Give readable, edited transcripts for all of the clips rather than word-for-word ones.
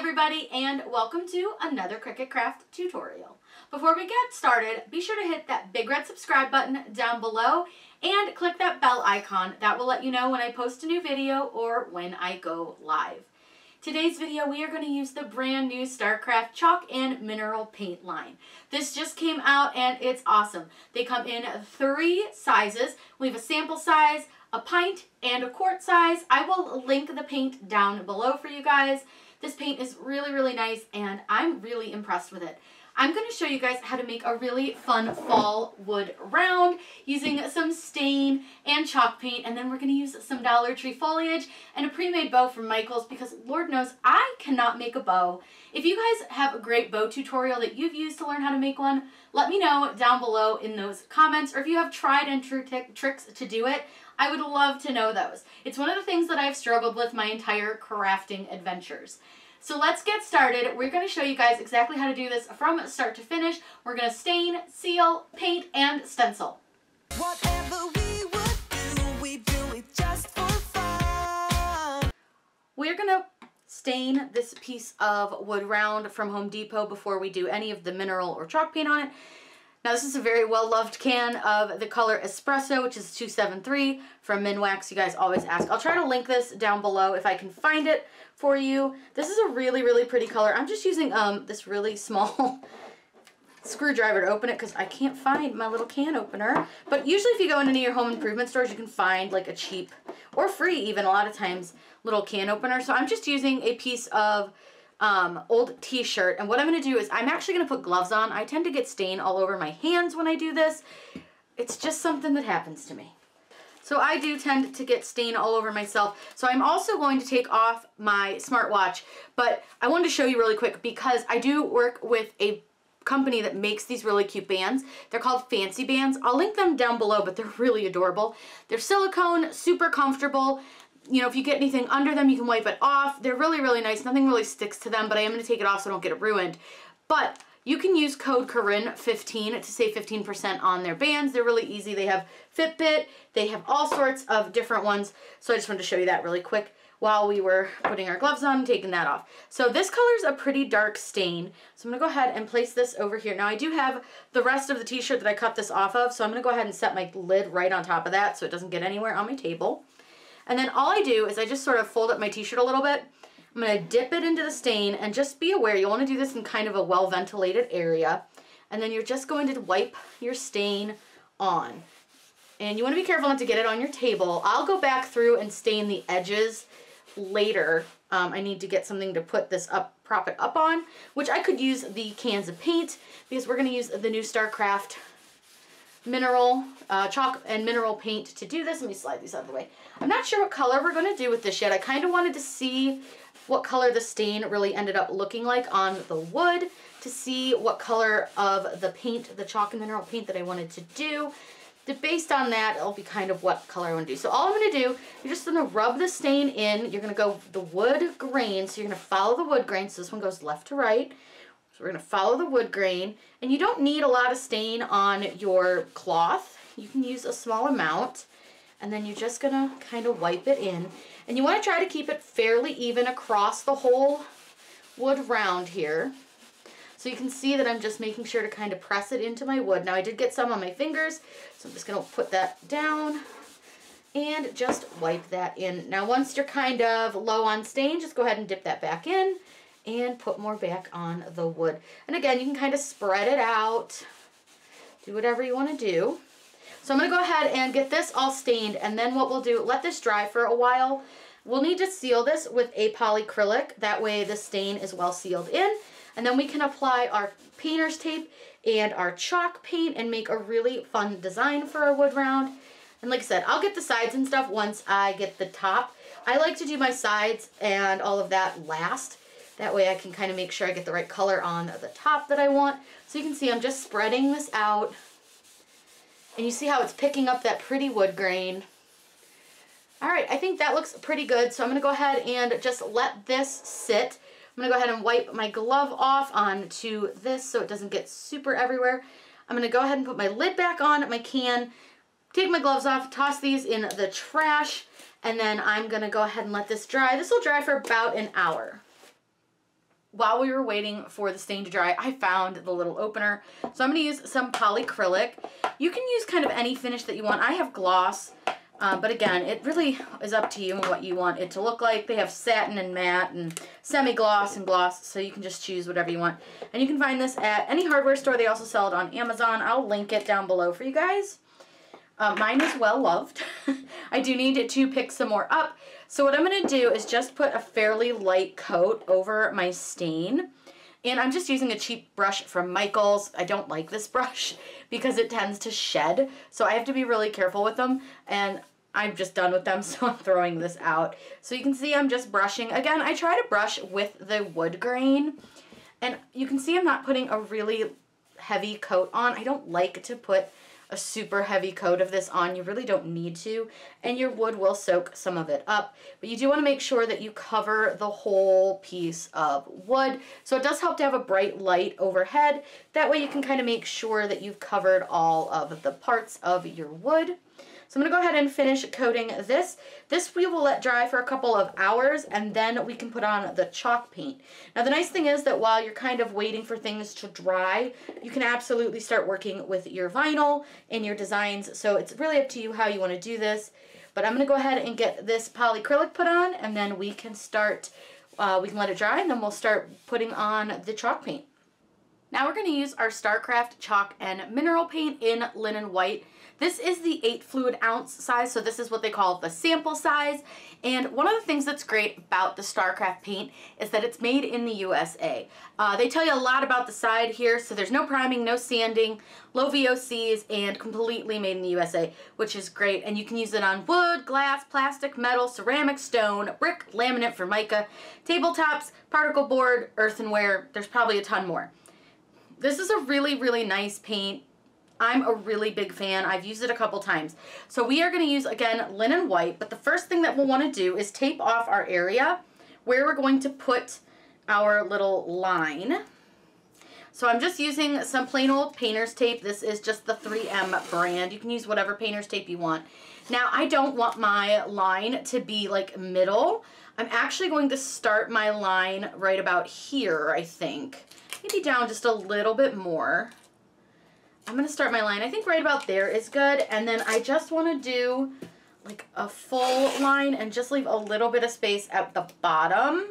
everybody, and welcome to another Cricut craft tutorial. Before we get started, be sure to hit that big red subscribe button down below and click that bell icon. That will let you know when I post a new video or when I go live. Today's video, we are going to use the brand new StarCraft chalk and mineral paint line. This just came out and it's awesome. They come in 3 sizes. We have a sample size, a pint, and a quart size. I will link the paint down below for you guys. This paint is really, really nice and I'm really impressed with it. I'm going to show you guys how to make a really fun fall wood round using some stain and chalk paint, and then we're going to use some Dollar Tree foliage and a pre-made bow from Michael's because Lord knows I cannot make a bow. If you guys have a great bow tutorial that you've used to learn how to make one, let me know down below in those comments, or if you have tried and true tricks to do it, I would love to know those. It's one of the things that I've struggled with my entire crafting adventures. So let's get started. We're going to show you guys exactly how to do this from start to finish. We're going to stain, seal, paint, and stencil. Whatever we would do, we do it just for fun. We're going to stain this piece of wood round from Home Depot before we do any of the mineral or chalk paint on it. Now this is a very well-loved can of the color Espresso, which is 273 from Minwax. You guys always ask. I'll try to link this down below if I can find it for you. This is a really, really pretty color. I'm just using this really small screwdriver to open it because I can't find my little can opener. But usually if you go into any of your home improvement stores, you can find like a cheap or free even a lot of times little can opener. So I'm just using a piece of old t-shirt, and what I'm going to do is I'm actually going to put gloves on. I tend to get stain all over my hands when I do this. It's just something that happens to me. So I do tend to get stain all over myself. So I'm also going to take off my smartwatch, but I wanted to show you really quick because I do work with a company that makes these really cute bands. They're called Fancy Bands. I'll link them down below, but they're really adorable. They're silicone, super comfortable. You know, if you get anything under them, you can wipe it off. They're really, really nice. Nothing really sticks to them, but I am going to take it off so I don't get it ruined. But you can use code Corinne15 to save 15% on their bands. They're really easy. They have Fitbit. They have all sorts of different ones. So I just wanted to show you that really quick while we were putting our gloves on and taking that off. So this color is a pretty dark stain. So I'm going to go ahead and place this over here. Now I do have the rest of the t-shirt that I cut this off of. So I'm going to go ahead and set my lid right on top of that so it doesn't get anywhere on my table. And then all I do is I just sort of fold up my t-shirt a little bit. I'm going to dip it into the stain, and just be aware, you want to do this in kind of a well-ventilated area. And then you're just going to wipe your stain on. And you want to be careful not to get it on your table. I'll go back through and stain the edges later. I need to get something to put this up, prop it up on, which I could use the cans of paint because we're going to use the new StarCraft mineral, chalk and mineral paint to do this. Let me slide these out of the way. I'm not sure what color we're going to do with this yet. I kind of wanted to see what color the stain really ended up looking like on the wood to see what color of the paint, the chalk and mineral paint that I wanted to do. Based on that, it'll be kind of what color I want to do. So all I'm going to do, you're just going to rub the stain in. You're going to go the wood grain. So you're going to follow the wood grain. So this one goes left to right. So we're going to follow the wood grain. And you don't need a lot of stain on your cloth. You can use a small amount. And then you're just going to kind of wipe it in. And you want to try to keep it fairly even across the whole wood round here. So you can see that I'm just making sure to kind of press it into my wood. Now I did get some on my fingers, so I'm just going to put that down and just wipe that in. Now once you're kind of low on stain, just go ahead and dip that back in and put more back on the wood. And again, you can kind of spread it out, do whatever you want to do. So I'm going to go ahead and get this all stained, and then what we'll do, let this dry for a while. We'll need to seal this with a polyacrylic. That way the stain is well sealed in. And then we can apply our painter's tape and our chalk paint and make a really fun design for our wood round. And like I said, I'll get the sides and stuff once I get the top. I like to do my sides and all of that last. That way I can kind of make sure I get the right color on the top that I want. So you can see I'm just spreading this out. And you see how it's picking up that pretty wood grain. Alright, I think that looks pretty good. So I'm going to go ahead and just let this sit. I'm going to go ahead and wipe my glove off onto this so it doesn't get super everywhere. I'm going to go ahead and put my lid back on my can, take my gloves off, toss these in the trash, and then I'm going to go ahead and let this dry. This will dry for about an hour. while we were waiting for the stain to dry, I found the little opener. So I'm going to use some polyacrylic. You can use kind of any finish that you want. I have gloss, but again, it really is up to you and what you want it to look like. They have satin and matte and semi-gloss and gloss, so you can just choose whatever you want. And you can find this at any hardware store. They also sell it on Amazon. I'll link it down below for you guys. Mine is well loved. I do need to pick some more up. So what I'm going to do is just put a fairly light coat over my stain. And I'm just using a cheap brush from Michaels. I don't like this brush because it tends to shed. So I have to be really careful with them. And I'm just done with them, so I'm throwing this out. So you can see I'm just brushing. Again, I try to brush with the wood grain. And you can see I'm not putting a really heavy coat on. I don't like to put a super heavy coat of this on. You really don't need to, and your wood will soak some of it up, but you do want to make sure that you cover the whole piece of wood. So it does help to have a bright light overhead. That way you can kind of make sure that you've covered all of the parts of your wood. So I'm going to go ahead and finish coating this. This we will let dry for a couple of hours, and then we can put on the chalk paint. Now the nice thing is that while you're kind of waiting for things to dry, you can absolutely start working with your vinyl and your designs. So it's really up to you how you want to do this. But I'm going to go ahead and get this polyacrylic put on, and then we can start, we can let it dry, and then we'll start putting on the chalk paint. Now we're going to use our StarCraft chalk and mineral paint in linen white. This is the 8 fluid ounce size, so this is what they call the sample size. And one of the things that's great about the StarCraft paint is that it's made in the USA. They tell you a lot about the side here, so there's no priming, no sanding, low VOCs, and completely made in the USA, which is great. And you can use it on wood, glass, plastic, metal, ceramic, stone, brick, laminate, formica, tabletops, particle board, earthenware. There's probably a ton more. This is a really, really nice paint. I'm a really big fan. I've used it a couple times. So we are going to use, again, linen white, but the first thing that we'll want to do is tape off our area where we're going to put our little line. So I'm just using some plain old painter's tape. This is just the 3M brand. You can use whatever painter's tape you want. Now, I don't want my line to be like middle. I'm actually going to start my line right about here, I think. Maybe down just a little bit more. I'm going to start my line, I think right about there is good, and then I just want to do like a full line and just leave a little bit of space at the bottom.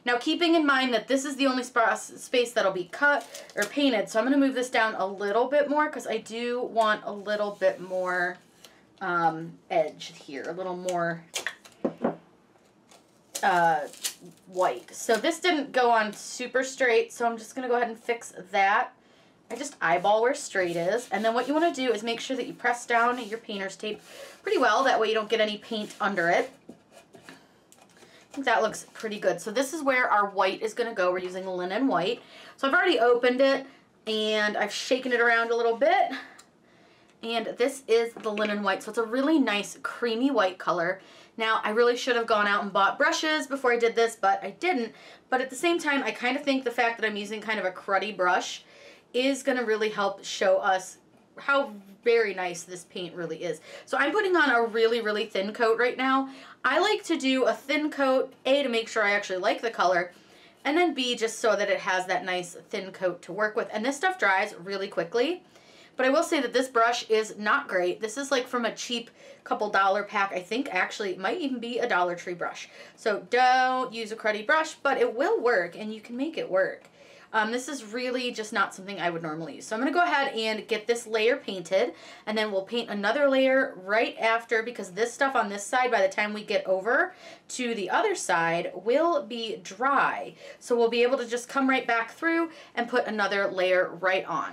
Now keeping in mind that this is the only space that'll be cut or painted, so I'm going to move this down a little bit more because I do want a little bit more edge here, a little more white. So this didn't go on super straight, so I'm just going to go ahead and fix that. I just eyeball where straight is, and then what you want to do is make sure that you press down your painter's tape pretty well, that way you don't get any paint under it. I think that looks pretty good. So this is where our white is going to go. We're using linen white. So I've already opened it, and I've shaken it around a little bit, and this is the linen white. So it's a really nice creamy white color. Now, I really should have gone out and bought brushes before I did this, but I didn't. But at the same time, I kind of think the fact that I'm using kind of a cruddy brush is going to really help show us how very nice this paint really is. So I'm putting on a really, really thin coat right now. I like to do a thin coat, A, to make sure I actually like the color, and then B, just so that it has that nice thin coat to work with. And this stuff dries really quickly. But I will say that this brush is not great. This is like from a cheap couple dollar pack. I think actually it might even be a Dollar Tree brush. So don't use a cruddy brush, but it will work and you can make it work. This is really just not something I would normally use. So I'm going to go ahead and get this layer painted, and then we'll paint another layer right after, because this stuff on this side, by the time we get over to the other side, will be dry. So we'll be able to just come right back through and put another layer right on.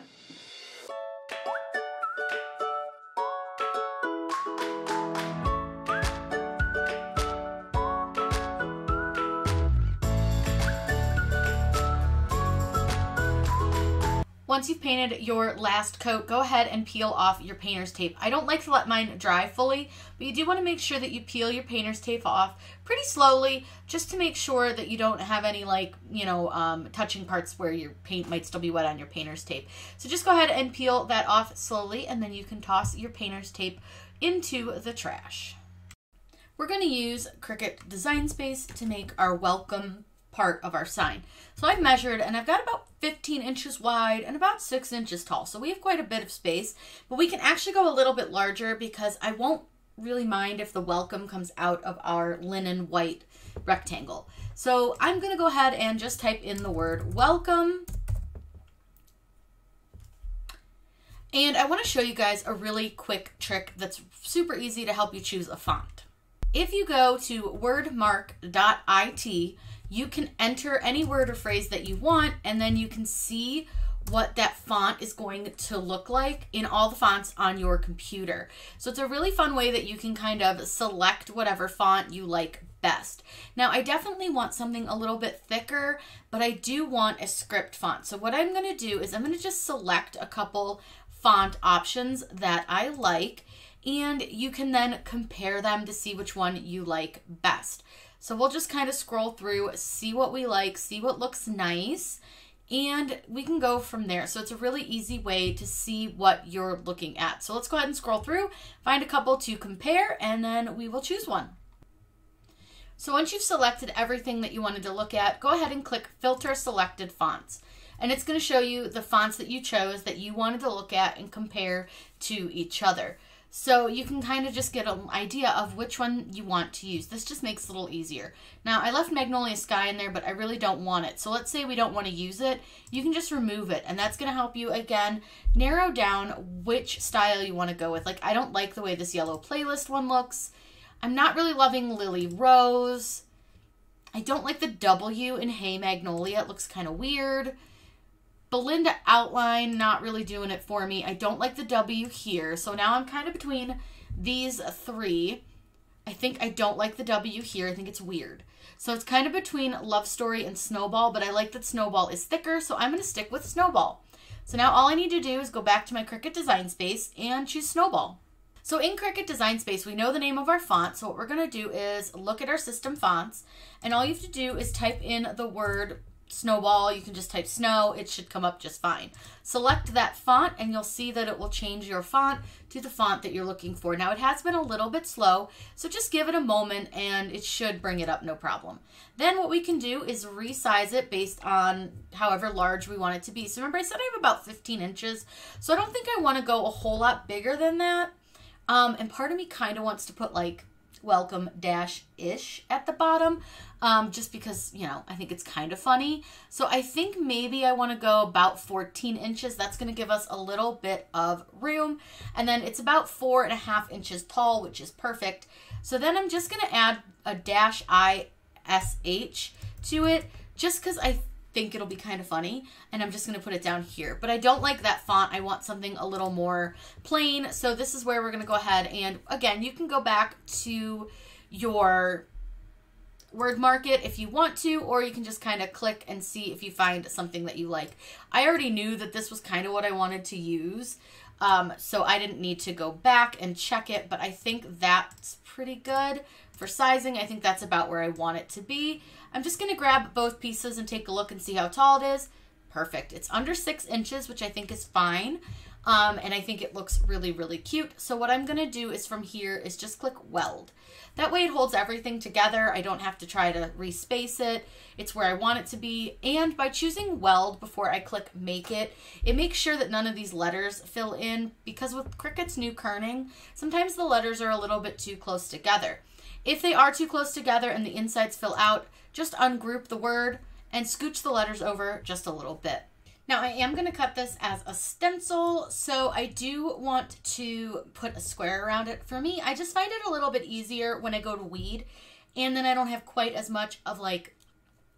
Once you've painted your last coat, go ahead and peel off your painter's tape. I don't like to let mine dry fully, but you do want to make sure that you peel your painter's tape off pretty slowly, just to make sure that you don't have any, like, you know, touching parts where your paint might still be wet on your painter's tape. So just go ahead and peel that off slowly, and then you can toss your painter's tape into the trash. We're going to use Cricut Design Space to make our welcome part of our sign. So I measured, and I've got about 15 inches wide and about 6 inches tall. So we have quite a bit of space, but we can actually go a little bit larger because I won't really mind if the welcome comes out of our linen white rectangle. So I'm going to go ahead and just type in the word welcome. And I want to show you guys a really quick trick that's super easy to help you choose a font. If you go to wordmark.it, you can enter any word or phrase that you want, and then you can see what that font is going to look like in all the fonts on your computer. So it's a really fun way that you can kind of select whatever font you like best. Now, I definitely want something a little bit thicker, but I do want a script font. So what I'm going to do is I'm going to just select a couple font options that I like, and you can then compare them to see which one you like best. So we'll just kind of scroll through, see what we like, see what looks nice, and we can go from there. So it's a really easy way to see what you're looking at. So let's go ahead and scroll through, find a couple to compare, and then we will choose one. So once you've selected everything that you wanted to look at, go ahead and click Filter Selected Fonts. And it's going to show you the fonts that you chose that you wanted to look at and compare to each other. So you can kind of just get an idea of which one you want to use. This just makes it a little easier. Now, I left Magnolia Sky in there, but I really don't want it. So let's say we don't want to use it. You can just remove it, and that's going to help you, again, narrow down which style you want to go with. Like, I don't like the way this yellow playlist one looks. I'm not really loving Lily Rose. I don't like the W in Hey Magnolia. It looks kind of weird. Belinda Outline, not really doing it for me. I don't like the W here. So now I'm kind of between these three. I think I don't like the W here. I think it's weird. So it's kind of between Love Story and Snowball, but I like that Snowball is thicker, so I'm going to stick with Snowball. So now all I need to do is go back to my Cricut Design Space and choose Snowball. So in Cricut Design Space, we know the name of our font. So what we're going to do is look at our system fonts, and all you have to do is type in the word Snowball. You can just type snow. It should come up just fine. Select that font and you'll see that it will change your font to the font that you're looking for. Now, it has been a little bit slow, so just give it a moment and it should bring it up no problem. Then what we can do is resize it based on however large we want it to be. So remember, I said I have about 15 inches, so I don't think I want to go a whole lot bigger than that. And part of me kind of wants to put like welcome dash-ish at the bottom, just because, you know, I think it's kind of funny. So I think maybe I want to go about 14 inches. That's going to give us a little bit of room. And then it's about 4.5 inches tall, which is perfect. So then I'm just going to add a -ish to it, just because I think it'll be kind of funny, and I'm just going to put it down here. But I don't like that font. I want something a little more plain. So this is where we're going to go ahead, and again, you can go back to your word market if you want to, or you can just kind of click and see if you find something that you like. I already knew that this was kind of what I wanted to use, so I didn't need to go back and check it, but I think that's pretty good. For sizing, I think that's about where I want it to be. I'm just going to grab both pieces and take a look and see how tall it is. Perfect. It's under 6 inches, which I think is fine. And I think it looks really, really cute. So what I'm going to do is from here is just click weld. That way it holds everything together. I don't have to try to respace it. It's where I want it to be. And by choosing weld before I click make it, it makes sure that none of these letters fill in, because with Cricut's new kerning, sometimes the letters are a little bit too close together. If they are too close together and the insides fill out, just ungroup the word and scooch the letters over just a little bit. Now, I am going to cut this as a stencil, so I do want to put a square around it. For me, I just find it a little bit easier when I go to weed, and then I don't have quite as much of like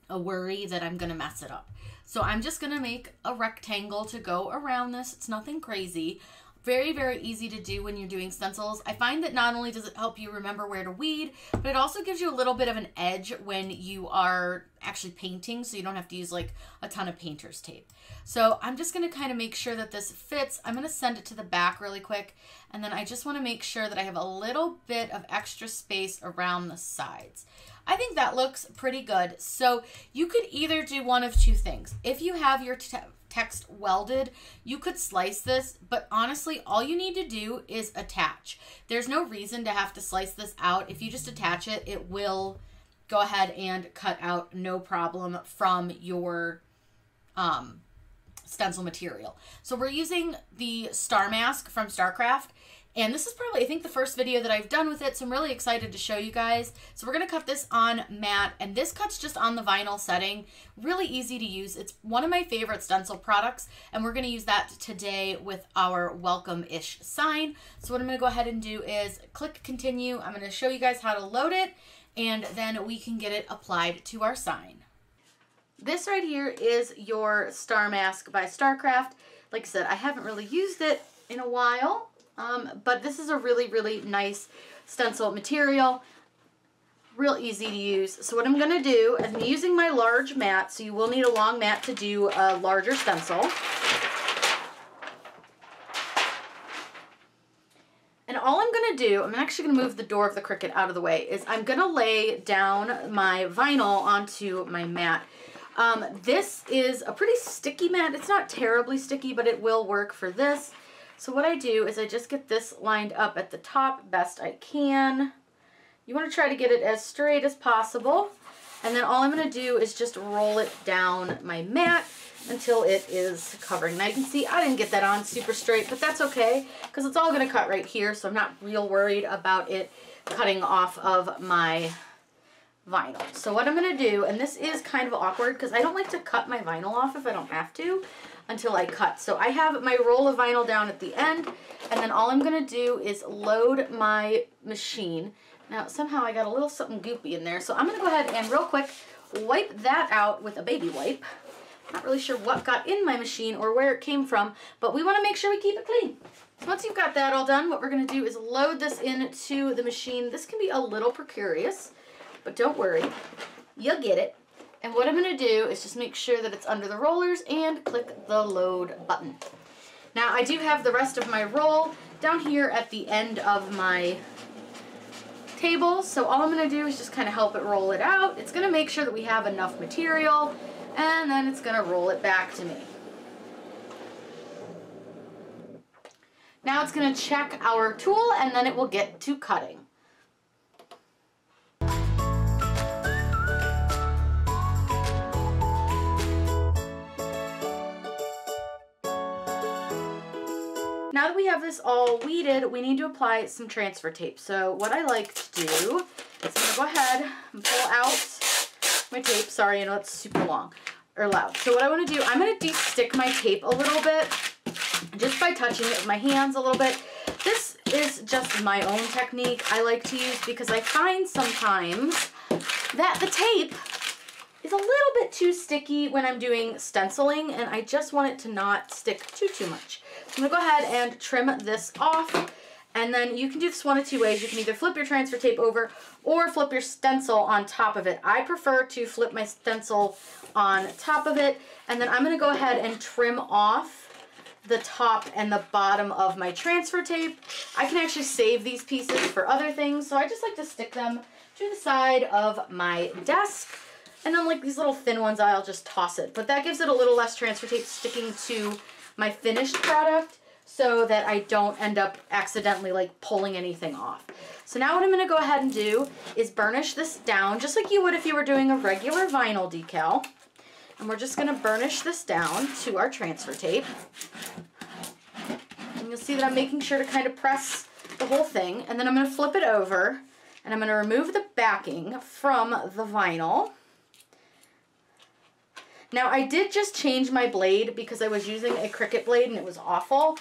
a worry that I'm going to mess it up. So I'm just going to make a rectangle to go around this. It's nothing crazy. Very, very easy to do when you're doing stencils. I find that not only does it help you remember where to weed, but it also gives you a little bit of an edge when you are actually painting, so you don't have to use like a ton of painter's tape. So I'm just going to kind of make sure that this fits. I'm going to send it to the back really quick, and then I just want to make sure that I have a little bit of extra space around the sides. I think that looks pretty good. So you could either do one of two things. If you have your text welded, you could slice this, but honestly, all you need to do is attach. There's no reason to have to slice this out. If you just attach it, it will go ahead and cut out no problem from your stencil material. So we're using the Star Mask from StarCraft, and this is probably, I think, the first video that I've done with it, so I'm really excited to show you guys. So we're going to cut this on matte, and this cuts just on the vinyl setting. Really easy to use. It's one of my favorite stencil products, and we're going to use that today with our welcome-ish sign. So what I'm going to go ahead and do is click continue. I'm going to show you guys how to load it, and then we can get it applied to our sign. This right here is your Star Mask by StarCraft. Like I said, I haven't really used it in a while, but this is a really, really nice stencil material. Real easy to use. So what I'm going to do is I'm using my large mat, so you will need a long mat to do a larger stencil. And all I'm going to do, I'm actually going to move the door of the Cricut out of the way, is I'm going to lay down my vinyl onto my mat. This is a pretty sticky mat. It's not terribly sticky, but it will work for this. So what I do is I just get this lined up at the top best I can. You want to try to get it as straight as possible. And then all I'm going to do is just roll it down my mat until it is covering. Now you can see I didn't get that on super straight, but that's okay because it's all going to cut right here, so I'm not real worried about it cutting off of my vinyl. So what I'm going to do, and this is kind of awkward because I don't like to cut my vinyl off if I don't have to until I cut. So I have my roll of vinyl down at the end, and then all I'm going to do is load my machine. Now somehow I got a little something goopy in there, so I'm going to go ahead and real quick wipe that out with a baby wipe. Not really sure what got in my machine or where it came from, but we want to make sure we keep it clean. So once you've got that all done, what we're going to do is load this into the machine. This can be a little precarious, but don't worry, you'll get it. And what I'm going to do is just make sure that it's under the rollers and click the load button. Now I do have the rest of my roll down here at the end of my table, so all I'm going to do is just kind of help it roll it out. It's going to make sure that we have enough material, and then it's going to roll it back to me. Now it's going to check our tool, and then it will get to cutting. Now that we have this all weeded, we need to apply some transfer tape. So what I like to do is I'm going to go ahead and pull out my tape. Sorry, I know it's super long or loud. So what I want to do, I'm going to de-stick my tape a little bit just by touching it with my hands a little bit. This is just my own technique I like to use because I find sometimes that the tape is a little bit too sticky when I'm doing stenciling, and I just want it to not stick too much. So I'm going to go ahead and trim this off, and then you can do this one of two ways. You can either flip your transfer tape over or flip your stencil on top of it. I prefer to flip my stencil on top of it, and then I'm going to go ahead and trim off the top and the bottom of my transfer tape. I can actually save these pieces for other things, so I just like to stick them to the side of my desk. And then like these little thin ones, I'll just toss it. But that gives it a little less transfer tape sticking to my finished product so that I don't end up accidentally like pulling anything off. So now what I'm going to go ahead and do is burnish this down just like you would if you were doing a regular vinyl decal. And we're just going to burnish this down to our transfer tape. And you'll see that I'm making sure to kind of press the whole thing. And then I'm going to flip it over and I'm going to remove the backing from the vinyl. Now I did just change my blade because I was using a Cricut blade and it was awful.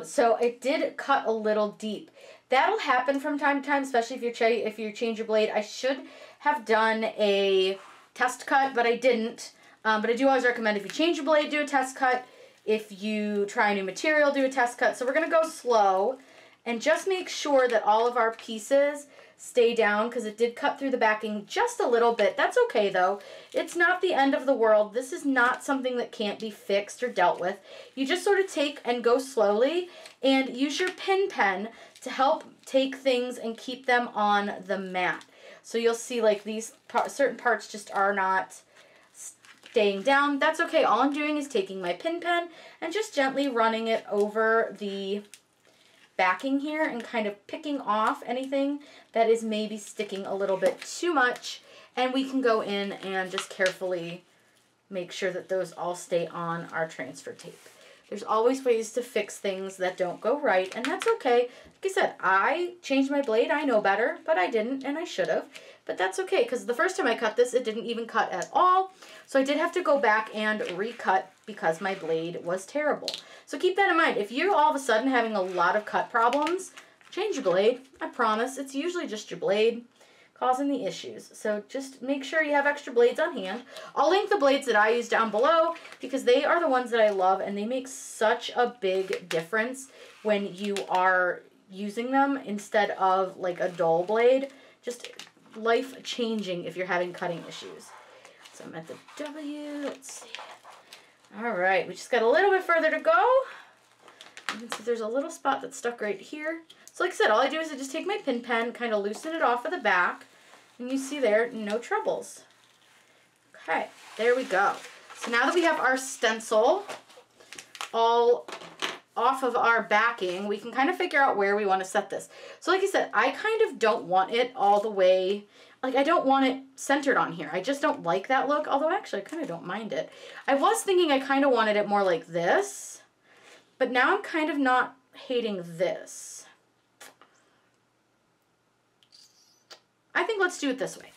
So it did cut a little deep. That'll happen from time to time, especially if you change your blade. I should have done a test cut, but I didn't. But I do always recommend if you change your blade, do a test cut. If you try a new material, do a test cut. So we're going to go slow and just make sure that all of our pieces stay down because it did cut through the backing just a little bit. That's okay though. It's not the end of the world. This is not something that can't be fixed or dealt with. You just sort of take and go slowly and use your pin pen to help take things and keep them on the mat. So you'll see like these certain parts just are not staying down. That's okay. All I'm doing is taking my pin pen and just gently running it over the backing here and kind of picking off anything that is maybe sticking a little bit too much, and we can go in and just carefully make sure that those all stay on our transfer tape. There's always ways to fix things that don't go right, and that's okay. Like I said, I changed my blade. I know better, but I didn't, and I should have. But that's okay, because the first time I cut this, it didn't even cut at all. So I did have to go back and recut because my blade was terrible. So keep that in mind. If you're all of a sudden having a lot of cut problems, change your blade. I promise. It's usually just your blade causing the issues. So just make sure you have extra blades on hand. I'll link the blades that I use down below because they are the ones that I love, and they make such a big difference when you are using them instead of like a dull blade. Just life-changing if you're having cutting issues. So I'm at the W. Let's see. All right, we just got a little bit further to go. You can see there's a little spot that's stuck right here. So like I said, all I do is I just take my pin pen, kind of loosen it off of the back, and you see there, no troubles. Okay, there we go. So now that we have our stencil all off of our backing, we can kind of figure out where we want to set this. So like I said, I kind of don't want it all the way, like I don't want it centered on here. I just don't like that look, although actually I kind of don't mind it. I was thinking I kind of wanted it more like this, but now I'm kind of not hating this. I think let's do it this way.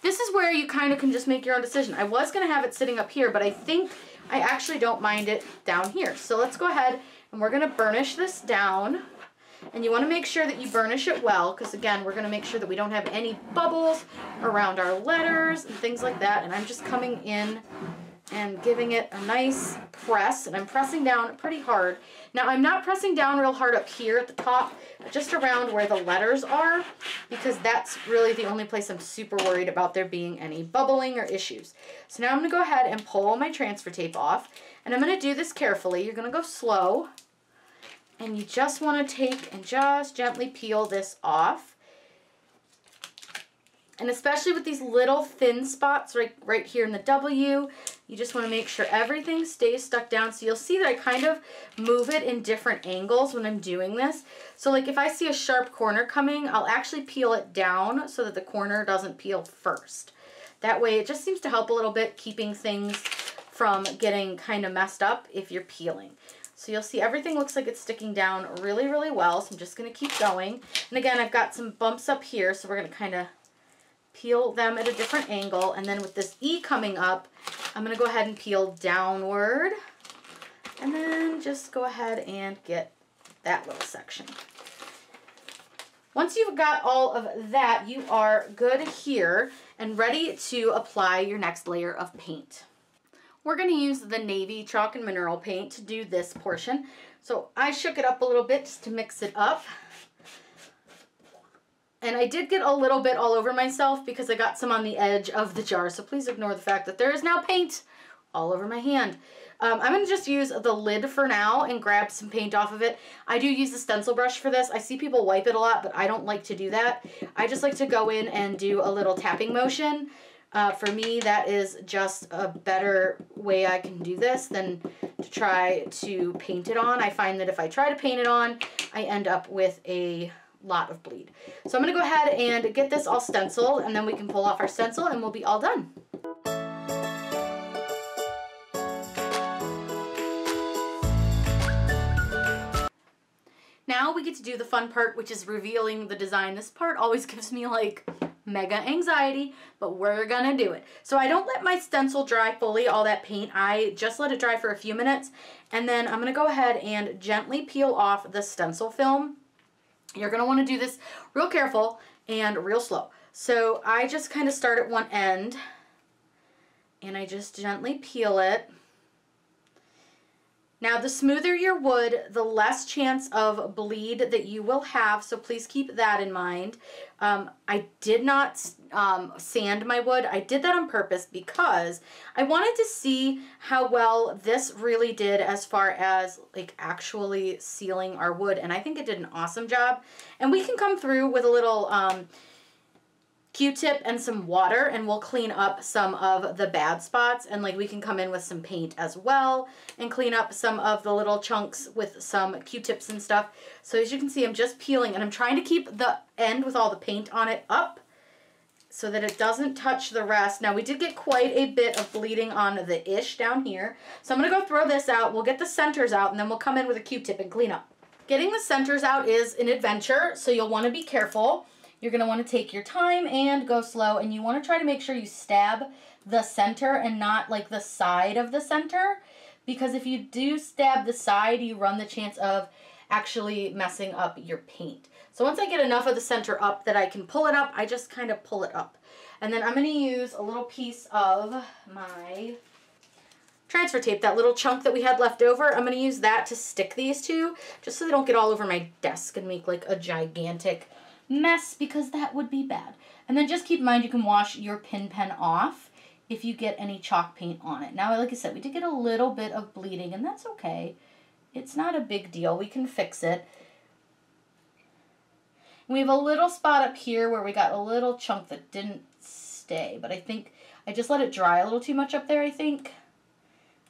This is where you kind of can just make your own decision. I was going to have it sitting up here, but I think I actually don't mind it down here. So let's go ahead and we're going to burnish this down. And you want to make sure that you burnish it well, because again, we're going to make sure that we don't have any bubbles around our letters and things like that. And I'm just coming in and giving it a nice press, and I'm pressing down pretty hard. Now I'm not pressing down real hard up here at the top, but just around where the letters are, because that's really the only place I'm super worried about there being any bubbling or issues. So now I'm going to go ahead and pull my transfer tape off, and I'm going to do this carefully. You're going to go slow, and you just want to take and just gently peel this off. And especially with these little thin spots right here in the W, you just want to make sure everything stays stuck down. So you'll see that I kind of move it in different angles when I'm doing this. So like if I see a sharp corner coming, I'll actually peel it down so that the corner doesn't peel first. That way it just seems to help a little bit, keeping things from getting kind of messed up if you're peeling. So you'll see everything looks like it's sticking down really, really well. So I'm just going to keep going. And again, I've got some bumps up here, so we're going to kind of peel them at a different angle, and then with this E coming up, I'm going to go ahead and peel downward, and then just go ahead and get that little section. Once you've got all of that, you are good here and ready to apply your next layer of paint. We're going to use the navy chalk and mineral paint to do this portion. So I shook it up a little bit just to mix it up. And I did get a little bit all over myself because I got some on the edge of the jar. So please ignore the fact that there is now paint all over my hand. I'm going to just use the lid for now and grab some paint off of it. I do use the stencil brush for this. I see people wipe it a lot, but I don't like to do that. I just like to go in and do a little tapping motion. For me, that is just a better way I can do this than to try to paint it on. I find that if I try to paint it on, I end up with a lot of bleed. So I'm going to go ahead and get this all stenciled, and then we can pull off our stencil and we'll be all done. Now we get to do the fun part, which is revealing the design. This part always gives me like mega anxiety, but we're gonna do it. So I don't let my stencil dry fully, all that paint. I just let it dry for a few minutes, and then I'm gonna go ahead and gently peel off the stencil film. You're going to want to do this real careful and real slow. So I just kind of start at one end and I just gently peel it. Now the smoother your wood, the less chance of bleed that you will have, so please keep that in mind. I did not sand my wood. I did that on purpose because I wanted to see how well this really did as far as like actually sealing our wood, and I think it did an awesome job. And we can come through with a little Q-tip and some water, and we'll clean up some of the bad spots, and like we can come in with some paint as well and clean up some of the little chunks with some Q-tips and stuff. So as you can see, I'm just peeling, and I'm trying to keep the end with all the paint on it up so that it doesn't touch the rest. Now, we did get quite a bit of bleeding on the ish down here. So I'm going to go throw this out. We'll get the centers out, and then we'll come in with a Q-tip and clean up. Getting the centers out is an adventure, so you'll want to be careful. You're going to want to take your time and go slow, and you want to try to make sure you stab the center and not like the side of the center, because if you do stab the side, you run the chance of actually messing up your paint. So once I get enough of the center up that I can pull it up, I just kind of pull it up. And then I'm going to use a little piece of my transfer tape, that little chunk that we had left over. I'm going to use that to stick these two, just so they don't get all over my desk and make like a gigantic mess, because that would be bad. And then just keep in mind you can wash your pin pen off if you get any chalk paint on it. Now, like I said, we did get a little bit of bleeding, and that's okay. It's not a big deal. We can fix it. We have a little spot up here where we got a little chunk that didn't stay, but I think I just let it dry a little too much up there, I think.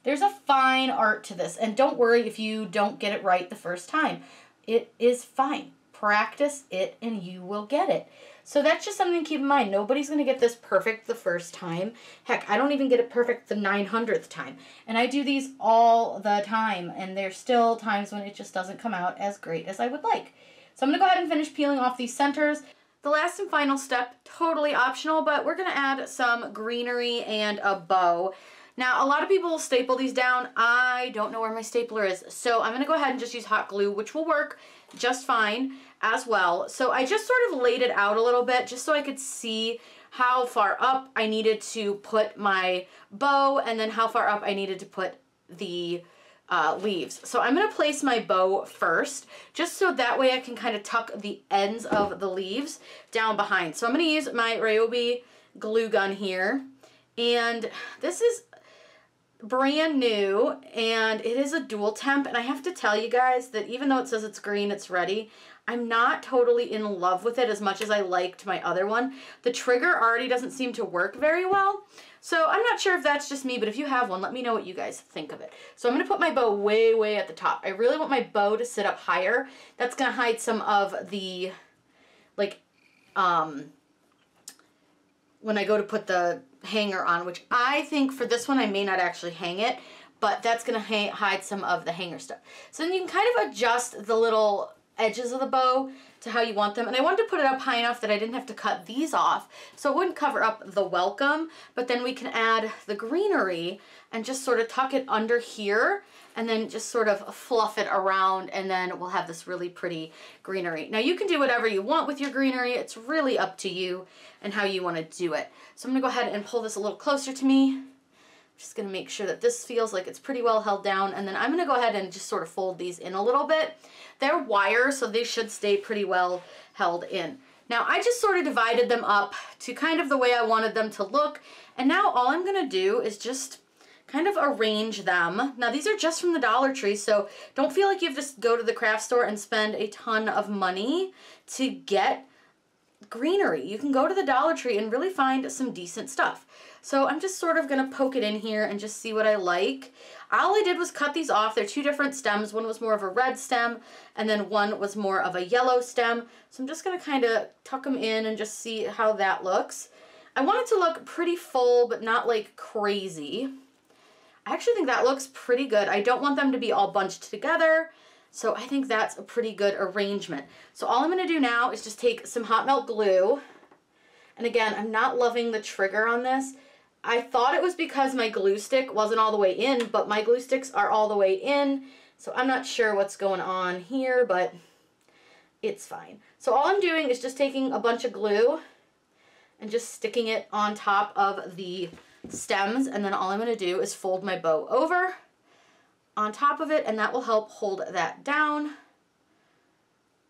There's a fine art to this, and don't worry if you don't get it right the first time. It is fine. Practice it and you will get it. So that's just something to keep in mind. Nobody's going to get this perfect the first time. Heck, I don't even get it perfect the 900th time. And I do these all the time, and there's still times when it just doesn't come out as great as I would like. So I'm going to go ahead and finish peeling off these centers. The last and final step, totally optional, but we're going to add some greenery and a bow. Now, a lot of people will staple these down. I don't know where my stapler is, so I'm going to go ahead and just use hot glue, which will work just fine as well. So I just sort of laid it out a little bit just so I could see how far up I needed to put my bow and then how far up I needed to put the leaves. So I'm going to place my bow first, just so that way I can kind of tuck the ends of the leaves down behind. So I'm going to use my Ryobi glue gun here, and this is brand new, and it is a dual temp, and I have to tell you guys that even though it says it's green, it's ready, I'm not totally in love with it as much as I liked my other one. The trigger already doesn't seem to work very well, so I'm not sure if that's just me, but if you have one, let me know what you guys think of it. So I'm going to put my bow way, way at the top. I really want my bow to sit up higher. That's going to hide some of the, like, when I go to put the hanger on, which I think for this one I may not actually hang it, but that's going to hide some of the hanger stuff. So then you can kind of adjust the little edges of the bow to how you want them. And I wanted to put it up high enough that I didn't have to cut these off, so it wouldn't cover up the welcome, but then we can add the greenery and just sort of tuck it under here and then just sort of fluff it around, and then we'll have this really pretty greenery. Now you can do whatever you want with your greenery. It's really up to you and how you want to do it. So I'm going to go ahead and pull this a little closer to me. I'm just going to make sure that this feels like it's pretty well held down, and then I'm going to go ahead and just sort of fold these in a little bit. They're wire, so they should stay pretty well held in. Now I just sort of divided them up to kind of the way I wanted them to look, and now all I'm going to do is just kind of arrange them. Now these are just from the Dollar Tree, so don't feel like you have to go to the craft store and spend a ton of money to get greenery. You can go to the Dollar Tree and really find some decent stuff. So I'm just sort of going to poke it in here and just see what I like. All I did was cut these off. They're two different stems. One was more of a red stem, and then one was more of a yellow stem. So I'm just going to kind of tuck them in and just see how that looks. I want it to look pretty full, but not like crazy. I actually think that looks pretty good. I don't want them to be all bunched together, so I think that's a pretty good arrangement. So all I'm going to do now is just take some hot melt glue, and again, I'm not loving the trigger on this. I thought it was because my glue stick wasn't all the way in, but my glue sticks are all the way in, so I'm not sure what's going on here, but it's fine. So all I'm doing is just taking a bunch of glue and just sticking it on top of the stems, and then all I'm going to do is fold my bow over on top of it, and that will help hold that down.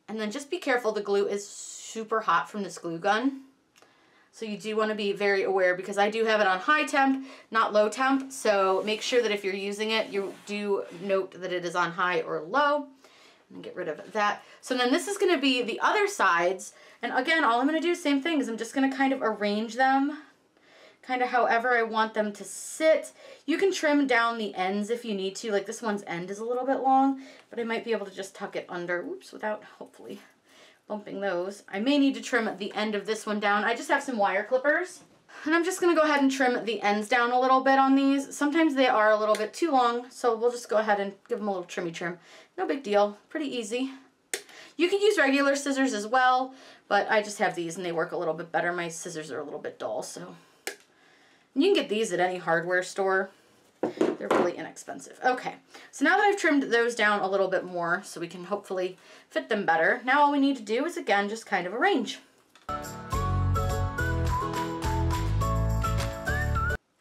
And then just be careful, the glue is super hot from this glue gun, so you do want to be very aware, because I do have it on high temp, not low temp, so make sure that if you're using it, you do note that it is on high or low, and get rid of that. So then this is going to be the other sides, and again, all I'm going to do, same thing, is I'm just going to kind of arrange them kind of however I want them to sit. You can trim down the ends if you need to. Like this one's end is a little bit long, but I might be able to just tuck it under, oops, without hopefully bumping those. I may need to trim the end of this one down. I just have some wire clippers. And I'm just going to go ahead and trim the ends down a little bit on these. Sometimes they are a little bit too long, so we'll just go ahead and give them a little trimmy trim. No big deal. Pretty easy. You can use regular scissors as well, but I just have these and they work a little bit better. My scissors are a little bit dull, so. And you can get these at any hardware store. They're really inexpensive. Okay, so now that I've trimmed those down a little bit more so we can hopefully fit them better, now all we need to do is, again, just kind of arrange.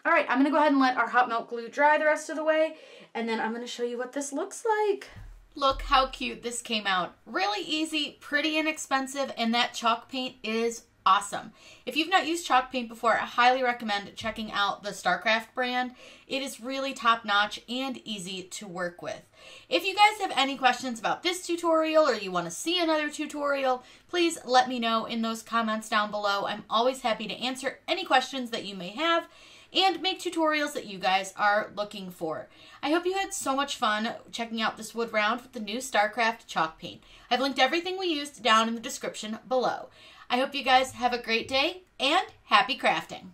Alright, I'm going to go ahead and let our hot melt glue dry the rest of the way, and then I'm going to show you what this looks like. Look how cute this came out. Really easy, pretty inexpensive, and that chalk paint is awesome. If you've not used chalk paint before, I highly recommend checking out the StarCraft brand. It is really top-notch and easy to work with. If you guys have any questions about this tutorial or you want to see another tutorial, please let me know in those comments down below. I'm always happy to answer any questions that you may have and make tutorials that you guys are looking for. I hope you had so much fun checking out this wood round with the new StarCraft chalk paint. I've linked everything we used down in the description below. I hope you guys have a great day and happy crafting!